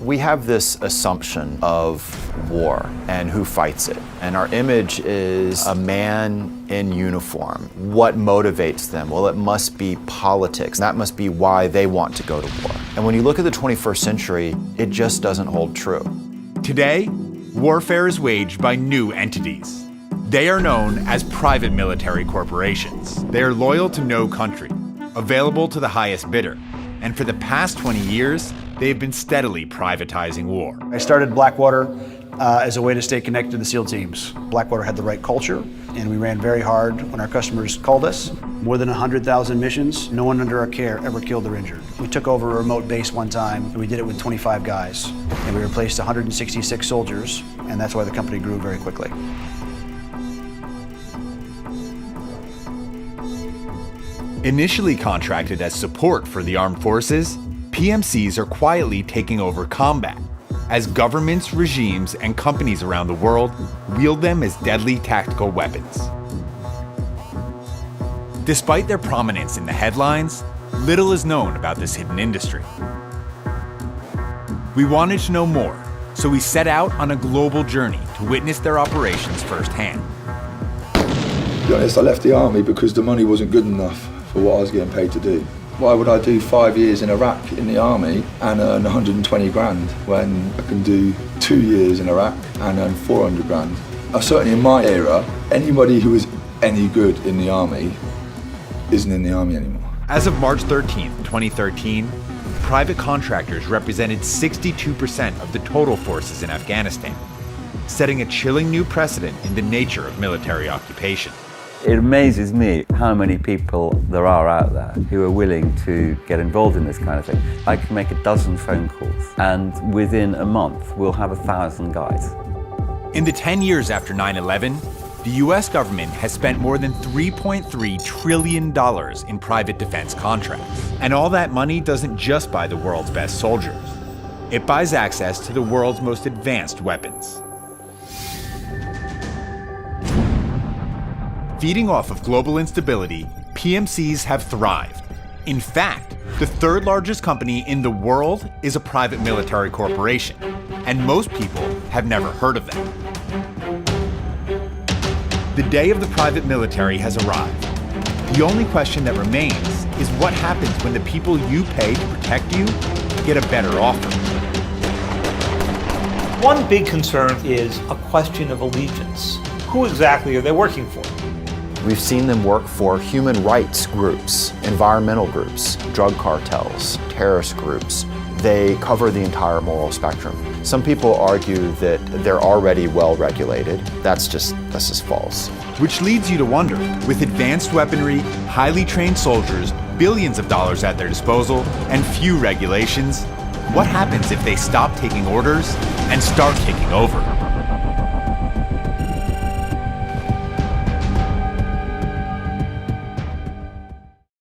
We have this assumption of war and who fights it. And our image is a man in uniform. What motivates them? Well, it must be politics. That must be why they want to go to war. And when you look at the 21st century, it just doesn't hold true. Today, warfare is waged by new entities. They are known as private military corporations. They are loyal to no country, available to the highest bidder. And for the past 20 years, they have been steadily privatizing war. I started Blackwater as a way to stay connected to the SEAL teams. Blackwater had the right culture, and we ran very hard when our customers called us. More than 100,000 missions, no one under our care ever killed or injured. We took over a remote base one time, and we did it with 25 guys. And we replaced 166 soldiers, and that's why the company grew very quickly. Initially contracted as support for the armed forces, PMCs are quietly taking over combat, as governments, regimes, and companies around the world wield them as deadly tactical weapons. Despite their prominence in the headlines, little is known about this hidden industry. We wanted to know more, so we set out on a global journey to witness their operations firsthand. To be honest, I left the army because the money wasn't good enough for what I was getting paid to do. Why would I do 5 years in Iraq in the army and earn 120 grand when I can do 2 years in Iraq and earn 400 grand? Certainly in my era, anybody who was any good in the army isn't in the army anymore. As of March 13th, 2013, private contractors represented 62% of the total forces in Afghanistan, setting a chilling new precedent in the nature of military occupation. It amazes me how many people there are out there who are willing to get involved in this kind of thing. I can make a dozen phone calls, and within a month, we'll have 1,000 guys. In the 10 years after 9/11, the US government has spent more than $3.3 trillion in private defense contracts. And all that money doesn't just buy the world's best soldiers. It buys access to the world's most advanced weapons. Feeding off of global instability, PMCs have thrived. In fact, the third largest company in the world is a private military corporation, and most people have never heard of them. The day of the private military has arrived. The only question that remains is what happens when the people you pay to protect you get a better offer. One big concern is a question of allegiance. Who exactly are they working for? We've seen them work for human rights groups, environmental groups, drug cartels, terrorist groups. They cover the entire moral spectrum. Some people argue that they're already well regulated. That's just false. Which leads you to wonder, with advanced weaponry, highly trained soldiers, billions of dollars at their disposal, and few regulations, what happens if they stop taking orders and start taking over?